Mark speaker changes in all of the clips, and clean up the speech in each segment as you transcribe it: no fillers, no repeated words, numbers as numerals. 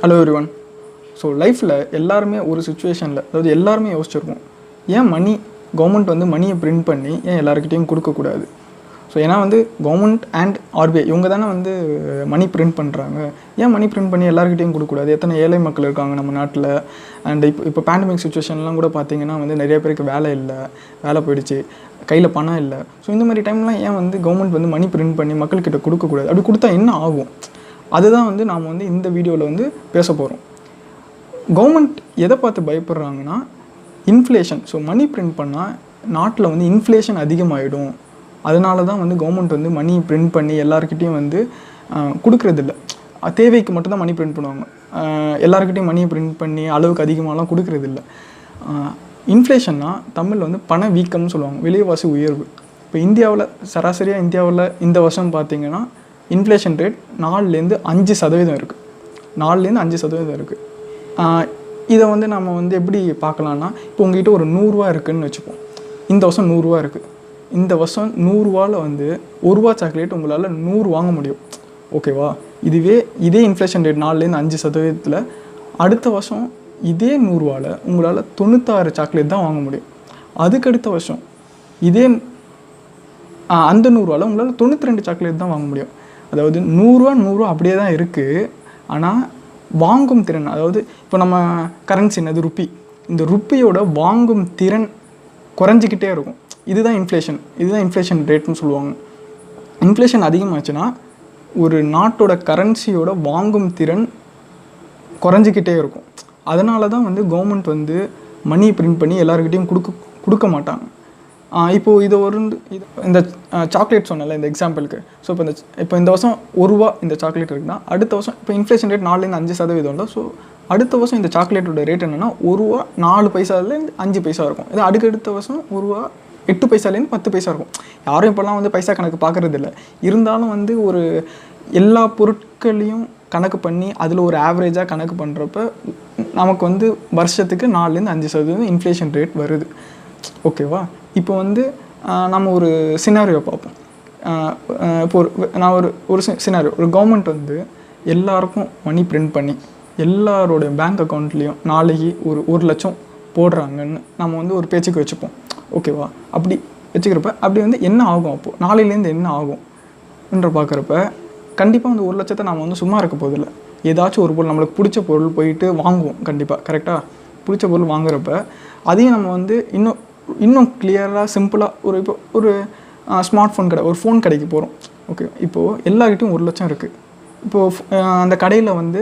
Speaker 1: Hello everyone. So லைஃப்பில் எல்லாருமே ஒரு சுச்சுவேஷனில், அதாவது எல்லாருமே யோசிச்சிருக்கோம், ஏன் கவர்மெண்ட் வந்து மணியை பிரிண்ட் பண்ணி ஏன் எல்லாருக்கிட்டையும் கொடுக்கக்கூடாது? ஸோ ஏன்னா வந்து கவர்மெண்ட் அண்ட் ஆர்பிஐ இவங்க தானே வந்து மணி பிரிண்ட் பண்ணுறாங்க. ஏன் மணி பிரிண்ட் பண்ணி எல்லாருக்கிட்டையும் கொடுக்கக்கூடாது? எத்தனை ஏழை மக்கள் இருக்காங்க நம்ம நாட்டில். அண்ட் இப்போ பேண்டமிக் சுச்சுவேஷன்லாம் கூட பார்த்திங்கன்னா வந்து நிறைய பேருக்கு வேலை இல்லை, வேலை போயிடுச்சு, கையில் பணம் இல்லை. ஸோ இந்த மாதிரி டைம்லாம் ஏன் வந்து கவர்மெண்ட் வந்து மணி பிரிண்ட் பண்ணி மக்கள்கிட்ட கொடுக்கக்கூடாது? அப்படி கொடுத்தா என்ன ஆகும்? அதுதான் வந்து நாம் வந்து இந்த வீடியோவில் வந்து பேச போகிறோம். கவர்மெண்ட் எதை பார்த்து பயப்படுறாங்கன்னா இன்ஃப்ளேஷன். ஸோ மணி பிரிண்ட் பண்ணால் நாட்டில் வந்து இன்ஃப்ளேஷன் அதிகமாகிடும். அதனால தான் வந்து கவர்மெண்ட் வந்து மணி பிரிண்ட் பண்ணி எல்லாருக்கிட்டையும் வந்து கொடுக்குறதில்ல. தேவைக்கு மட்டும்தான் மணி பிரிண்ட் பண்ணுவாங்க. எல்லாருக்கிட்டையும் மணியை பிரிண்ட் பண்ணி அளவுக்கு அதிகமாகலாம் கொடுக்குறதில்ல. இன்ஃப்ளேஷன்னா தமிழில் வந்து பண வீக்கம்னு சொல்லுவாங்க, விலைவாசி உயர்வு. இப்போ இந்தியாவில் சராசரியாக இந்தியாவில் இந்த வருஷம் பார்த்திங்கன்னா இன்ஃப்ளேஷன் ரேட் 4-5% இருக்குது. 4-5% இருக்குது. இதை வந்து நம்ம வந்து எப்படி பார்க்கலான்னா, இப்போ உங்கள்கிட்ட ஒரு 100 ரூபா இருக்குதுன்னு வச்சுப்போம். இந்த வருஷம் 100 ரூபா இருக்குது. இந்த வருஷம் 100 ரூபாவில் வந்து 1 ரூபா சாக்லேட் உங்களால் 100 வாங்க முடியும். ஓகேவா? இதே இன்ஃப்ளேஷன் ரேட் 4-5% அடுத்த வருஷம் இதே 100 ரூபாவில் உங்களால் 96 சாக்லேட் தான் வாங்க முடியும். அதுக்கடுத்த வருஷம் இதே அந்த 100 ரூபாவில் உங்களால் 92 சாக்லேட் தான் வாங்க முடியும். அதாவது 100 ரூபா அப்படியே தான் இருக்குது. ஆனால் வாங்கும் திறன், அதாவது இப்போ நம்ம கரன்சி என்னது, ருப்பி. இந்த ருப்பியோட வாங்கும் திறன் குறைஞ்சிக்கிட்டே இருக்கும். இதுதான் இன்ஃப்ளேஷன் ரேட்னு சொல்லுவாங்க. இன்ஃப்ளேஷன் அதிகமாச்சுன்னா ஒரு நாட்டோட கரன்சியோட வாங்கும் திறன் குறைஞ்சிக்கிட்டே இருக்கும். அதனால தான் வந்து கவர்மெண்ட் வந்து மணி பிரிண்ட் பண்ணி எல்லாருக்கிட்டையும் கொடுக்க மாட்டாங்க. இப்போது இந்த சாக்லேட் சொன்னல இந்த எக்ஸாம்பிளுக்கு. ஸோ இப்போ இந்த வருஷம் 1 ரூபா இந்த சாக்லேட் இருக்குன்னா அடுத்த வருஷம் இப்போ இன்ஃப்ளேஷன் ரேட் 4-5% இல்லை. ஸோ அடுத்த வருஷம் இந்த சாக்லேட்டோட ரேட் என்னென்னா 1 ரூபா 4 பைசாலேருந்து 5 பைசா இருக்கும். இது அடுத்த வருஷம் 1 ரூபா 8 பைசாலேருந்து 10 பைசா இருக்கும். யாரும் இப்போல்லாம் வந்து பைசா கணக்கு பார்க்குறது இல்லை. இருந்தாலும் வந்து ஒரு எல்லா பொருட்களையும் கணக்கு பண்ணி அதில் ஒரு ஆவரேஜாக கணக்கு பண்ணுறப்ப நமக்கு வந்து வருஷத்துக்கு 4-5% இன்ஃப்ளேஷன் ரேட் வருது. ஓகேவா? இப்போ வந்து நம்ம ஒரு சினாரியோ பார்ப்போம். இப்போ நான் ஒரு சினாரியோ, ஒரு கவர்மெண்ட் வந்து எல்லாருக்கும் மணி பிரிண்ட் பண்ணி எல்லாரோடைய பேங்க் அக்கௌண்ட்லேயும் நாளைக்கு ஒரு 1 லட்சம் போடுறாங்கன்னு நம்ம வந்து ஒரு பேச்சுக்கு வச்சுப்போம். ஓகேவா? அப்படி வச்சுக்கிறப்ப அப்படி வந்து என்ன ஆகும்? அப்போது நாளையிலேருந்து என்ன ஆகும் என்ற பார்க்குறப்ப கண்டிப்பாக வந்து 1 லட்சத்தை நம்ம வந்து சும்மா இருக்க போதில்லை. ஏதாச்சும் ஒரு பொருள், நம்மளுக்கு பிடிச்ச பொருள் போயிட்டு வாங்குவோம். கண்டிப்பாக கரெக்டாக பிடிச்ச பொருள் வாங்குறப்ப அதையும் நம்ம வந்து இன்னும் கிளியராக சிம்பிளாக இப்போ ஒரு ஸ்மார்ட் ஃபோன் கடை, ஒரு ஃபோன் கடைக்கு போகிறோம். ஓகே, இப்போது எல்லார்கிட்டையும் 1 லட்சம் இருக்குது. இப்போது அந்த கடையில் வந்து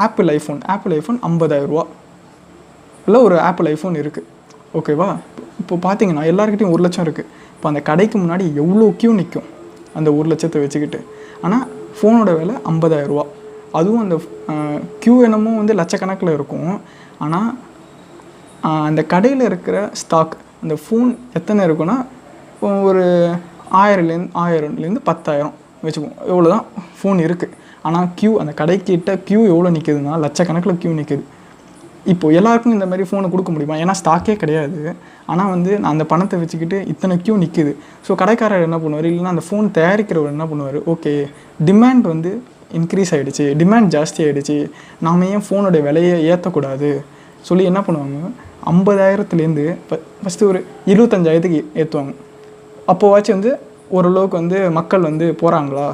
Speaker 1: ஆப்பிள் ஐஃபோன் 50,000 ரூபா இல்லை ஒரு ஆப்பிள் ஐஃபோன் இருக்குது. ஓகேவா? இப்போ பார்த்தீங்கன்னா எல்லாருக்கிட்டையும் 1 லட்சம் இருக்குது. இப்போ அந்த கடைக்கு முன்னாடி எவ்வளோ க்யூ நிற்கும் அந்த 1 லட்சத்தை வச்சுக்கிட்டு. ஆனால் ஃபோனோட விலை 50,000 ரூபா. அதுவும் அந்த க்யூ என்னமோ வந்து லட்சக்கணக்கில் இருக்கும். ஆனால் அந்த கடையில் இருக்கிற ஸ்டாக், அந்த ஃபோன் எத்தனை இருக்குன்னா ஒரு 1000லேருந்து 10,000 வச்சுப்போம். எவ்வளோ தான் ஃபோன் இருக்குது. ஆனால் அந்த கடைக்கிட்ட க்யூ எவ்வளோ நிற்குதுன்னா லட்சக்கணக்கில் க்யூ நிற்குது. இப்போது எல்லாருக்கும் இந்த மாதிரி ஃபோனை கொடுக்க முடியுமா? ஏன்னா ஸ்டாக்கே கிடையாது. ஆனால் வந்து நான் அந்த பணத்தை வச்சுக்கிட்டு இத்தனை க்யூ நிற்குது. ஸோ கடைக்காரர் என்ன பண்ணுவார், இல்லைன்னா அந்த ஃபோன் தயாரிக்கிறவர் என்ன பண்ணுவார், ஓகே டிமாண்ட் வந்து இன்க்ரீஸ் ஆகிடுச்சு, டிமாண்ட் ஜாஸ்தி ஆகிடுச்சு, நாம் ஏன் ஃபோனோடைய விலையை ஏற்றக்கூடாது சொல்லி என்ன பண்ணுவாங்க, 50,000லேருந்து ஃபஸ்ட்டு ஒரு 25,000க்கு ஏற்றுவாங்க. அப்போவாச்சும் வந்து ஓரளவுக்கு வந்து மக்கள் வந்து போகிறாங்களா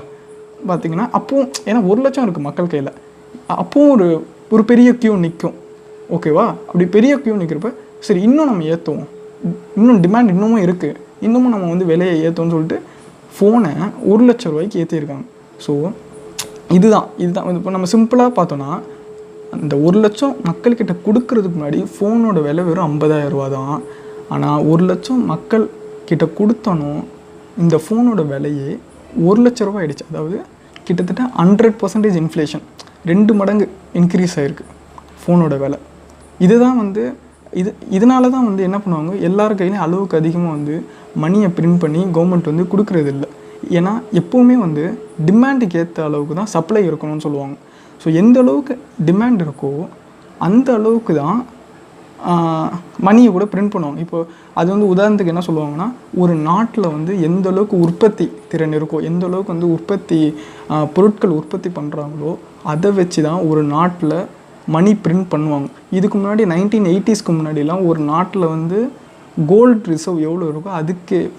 Speaker 1: பார்த்திங்கன்னா அப்போவும், ஏன்னா 1 லட்சம் இருக்குது மக்கள் கையில், அப்போவும் ஒரு பெரிய க்யூ நிற்கும். ஓகேவா? அப்படி பெரிய க்யூ நிற்கிறப்ப சரி இன்னும் நம்ம ஏற்றுவோம், இன்னும் டிமாண்ட் இன்னமும் இருக்குது, இன்னமும் நம்ம வந்து விலையை ஏற்றுவோம்னு சொல்லிட்டு ஃபோனை 1 லட்சம் ரூபாய்க்கு ஏற்றிருக்காங்க. ஸோ இதுதான் இப்போ நம்ம சிம்பிளாக பார்த்தோன்னா அந்த 1 லட்சம் மக்கள்கிட்ட கொடுக்கறதுக்கு முன்னாடி ஃபோனோட விலை வெறும் 50,000 ரூபா தான். ஆனால் 1 லட்சம் மக்கள் கிட்ட கொடுத்தனும் இந்த ஃபோனோட விலையே 1 லட்ச ரூபா ஆகிடுச்சு. அதாவது கிட்டத்தட்ட 100% இன்ஃப்ளேஷன், 2 மடங்கு இன்க்ரீஸ் ஆகிருக்கு ஃபோனோட விலை. இதுதான் வந்து இதனால தான் வந்து என்ன பண்ணுவாங்க, எல்லார் கையிலையும் அளவுக்கு அதிகமாக வந்து மணியை பிரிண்ட் பண்ணி கவர்மெண்ட் வந்து கொடுக்குறது இல்லை. ஏன்னா எப்போவுமே வந்து டிமாண்டுக்கு ஏற்ற அளவுக்கு தான் சப்ளை இருக்கணும்னு சொல்லுவாங்க. ஸோ எந்த அளவுக்கு டிமாண்ட் இருக்கோ அந்த அளவுக்கு தான் மணியை கூட பிரிண்ட் பண்ணுவாங்க. இப்போது அது வந்து உதாரணத்துக்கு என்ன சொல்லுவாங்கன்னா, ஒரு நாட்டில் வந்து எந்த அளவுக்கு உற்பத்தி திறன் இருக்கோ, எந்த அளவுக்கு வந்து பொருட்கள் உற்பத்தி பண்ணுறாங்களோ அதை வச்சு தான் ஒரு நாட்டில் மணி பிரிண்ட் பண்ணுவாங்க. இதுக்கு முன்னாடி 1980ஸ்க்கு முன்னாடிலாம் ஒரு நாட்டில் வந்து கோல்டு ரிசர்வ் எவ்வளோ இருக்கோ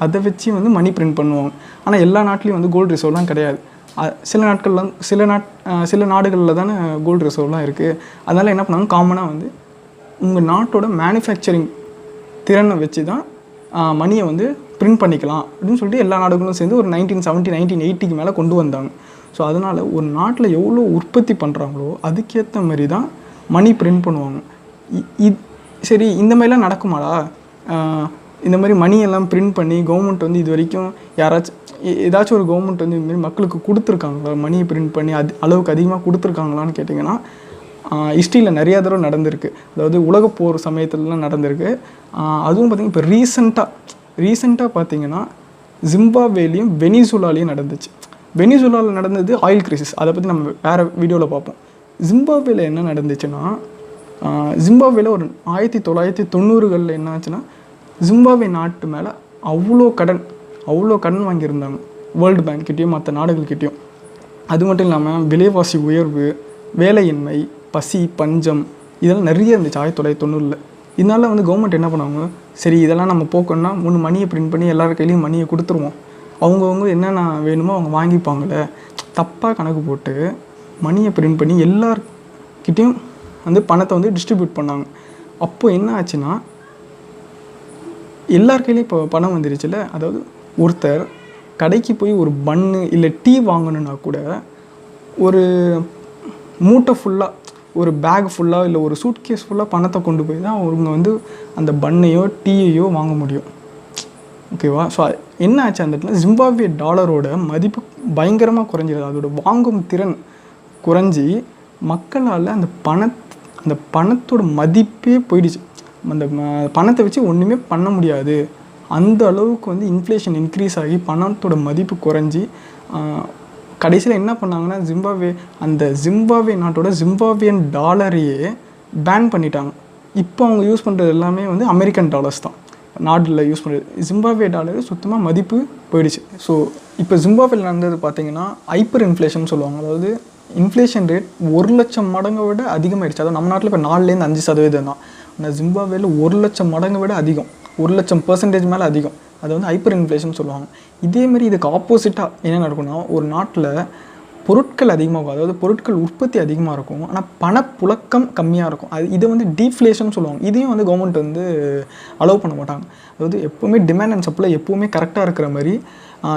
Speaker 1: அதை வச்சு வந்து மணி பிரிண்ட் பண்ணுவாங்க. ஆனால் எல்லா நாட்டிலையும் வந்து கோல்டு ரிசர்வ்லாம் கிடையாது. சில நாடுகளில் தானே கோல்டு ரிசர்வ்லாம் இருக்குது. அதனால் என்ன பண்ணாங்க, காமனாக வந்து உங்கள் நாட்டோட மேனுஃபேக்சரிங் திறனை வச்சு தான் மணியை வந்து பிரிண்ட் பண்ணிக்கலாம் அப்படின்னு சொல்லிட்டு எல்லா நாடுகளும் சேர்ந்து ஒரு 1970 1980க்கு மேலே கொண்டு வந்தாங்க. ஸோ அதனால் ஒரு நாட்டில் எவ்வளோ உற்பத்தி பண்ணுறாங்களோ அதுக்கேற்ற மாதிரி தான் மணி பிரிண்ட் பண்ணுவாங்க. சரி, இந்த மாதிரிலாம் நடக்குமாடா? இந்த மாதிரி மணியெல்லாம் பிரிண்ட் பண்ணி கவர்மெண்ட் வந்து இது வரைக்கும் ஏதாச்சும் ஒரு கவர்மெண்ட் வந்து இதுமாரி மக்களுக்கு கொடுத்துருக்காங்களா? மணியை பிரிண்ட் பண்ணி அளவுக்கு அதிகமாக கொடுத்துருக்காங்களான்னு கேட்டிங்கன்னா ஹிஸ்ட்ரியில் நிறையா தடவை நடந்திருக்கு. அதாவது உலகப்போர் சமயத்துலலாம் நடந்திருக்கு. அதுவும் பார்த்திங்கன்னா இப்போ ரீசெண்டாக பார்த்திங்கன்னா ஜிம்பாப்வேலையும் வெனிசுலாலையும் நடந்துச்சு. வெனிசுலாவில் நடந்தது ஆயில் கிரைசிஸ், அதை பற்றி நம்ம வேறு வீடியோவில் பார்ப்போம். ஜிம்பாப்வேல என்ன நடந்துச்சுன்னா, ஜிம்பாப்வேல ஒரு 1990களில் என்ன ஆச்சுன்னா, ஜிம்பாப்வே நாட்டு மேலே அவ்வளோ கடன் வாங்கியிருந்தாங்க வேர்ல்டு பேங்க்கிட்டையும் மற்ற நாடுகள்கிட்டையும். அது மட்டும் இல்லாமல் விலைவாசி உயர்வு, வேலையின்மை, பசி, பஞ்சம் இதெல்லாம் நிறைய இருந்துச்சு 1990ல். இதனால வந்து கவர்மெண்ட் என்ன பண்ணுவாங்க, சரி இதெல்லாம் நம்ம போக்கணும்னா மணியை பிரிண்ட் பண்ணி எல்லார் கையிலையும் மணியை கொடுத்துருவோம், அவங்கவுங்க என்னென்ன வேணுமோ அவங்க வாங்கிப்பாங்களே, தப்பாக கணக்கு போட்டு மணியை பிரிண்ட் பண்ணி எல்லார்கிட்டையும் வந்து பணத்தை வந்து டிஸ்ட்ரிபியூட் பண்ணாங்க. அப்போது என்ன ஆச்சுன்னா, எல்லார் கையிலையும் இப்போ பணம் வந்துருச்சுல. அதாவது ஒருத்தர் கடைக்கு போய் ஒரு பன்னு இல்லை டீ வாங்கணுன்னா கூட ஒரு மூட்டை ஃபுல்லாக, ஒரு பேக் ஃபுல்லாக இல்லை ஒரு சூட்கேஸ் ஃபுல்லாக பணத்தை கொண்டு போய் தான் அவங்க வந்து அந்த பன்னையோ டீயையோ வாங்க முடியும். ஓகேவா? ஸோ என்ன ஆச்சு, அந்த இடத்துல ஜிம்பாப்வே டாலரோட மதிப்பு பயங்கரமாக குறைஞ்சிருது. அதோட வாங்கும் திறன் குறைஞ்சி மக்களால் அந்த பணத்தோட மதிப்பே போயிடுச்சு. அந்த பணத்தை வச்சு ஒன்றுமே பண்ண முடியாது. அந்த அளவுக்கு வந்து இன்ஃப்ளேஷன் இன்க்ரீஸ் ஆகி பணத்தோட மதிப்பு குறைஞ்சி கடைசியில் என்ன பண்ணாங்கன்னா, ஜிம்பாப்வே நாட்டோட ஜிம்பாப்வியன் டாலரையே பேன் பண்ணிட்டாங்க. இப்போ அவங்க யூஸ் பண்ணுறது எல்லாமே வந்து அமெரிக்கன் டாலர்ஸ் தான் நாட்டில் யூஸ் பண்ணுறது. ஜிம்பாப்வே டாலரு சுத்தமாக மதிப்பு போயிடுச்சு. ஸோ இப்போ ஜிம்பாப்வேல நடந்தது பார்த்திங்கன்னா ஹைப்பர் இன்ஃப்ளேஷன் சொல்லுவாங்க. அதாவது இன்ஃப்ளேஷன் ரேட் 1,00,000 மடங்கை விட அதிகமாகிடுச்சு. அதாவது நம்ம நாட்டில் இப்போ 4லேருந்து 5% தான். ஆனால் ஜிம்பாப்வேல 1,00,000 மடங்கை விட அதிகம், 1,00,000% மேலே அதிகம். அது வந்து ஹைப்பர் இன்ஃப்ளேஷன் சொல்லுவாங்க. இதேமாதிரி இதுக்கு ஆப்போசிட்டாக என்ன நடக்கும்னா, ஒரு நாட்டில் பொருட்கள் அதிகமாகும், அதாவது பொருட்கள் உற்பத்தி அதிகமாக இருக்கும், ஆனால் பணப்புழக்கம் கம்மியாக இருக்கும். இதை வந்து டீஃப்ளேஷன் சொல்லுவாங்க. இதையும் வந்து கவர்மெண்ட் வந்து அலோவ் பண்ண மாட்டாங்க. அதாவது எப்போவுமே டிமாண்ட் அண்ட் சப்ளை எப்போவுமே கரெக்டாக இருக்கிற மாதிரி,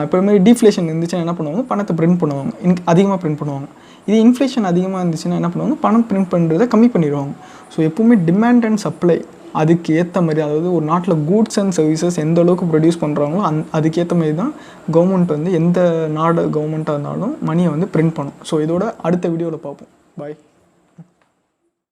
Speaker 1: எப்போவுமே டீஃப்ளேஷன் இருந்துச்சுன்னா என்ன பண்ணுவாங்க, பணத்தை பிரிண்ட் பண்ணுவாங்க, அதிகமாக பிரிண்ட் பண்ணுவாங்க. இது இன்ஃப்ளேஷன் அதிகமாக இருந்துச்சுன்னா என்ன பண்ணுவாங்க, பணம் பிரிண்ட் பண்ணுறதை கம்மி பண்ணிடுவாங்க. ஸோ எப்போவுமே டிமாண்ட் அண்ட் சப்ளை அதுக்கு ஏற்ற மாதிரி, அதாவது ஒரு நாட்டில் கூட்ஸ் அண்ட் சர்வீசஸ் எந்த அளவுக்கு ப்ரொடியூஸ் பண்ணுறாங்களோ அதுக்கேற்ற மாதிரி தான் கவர்மெண்ட் வந்து எந்த நாடு கவர்மெண்ட்டாக இருந்தாலும் மணியை வந்து பிரிண்ட் பண்ணும். ஸோ இதோட அடுத்த வீடியோவில் பார்ப்போம். பாய்.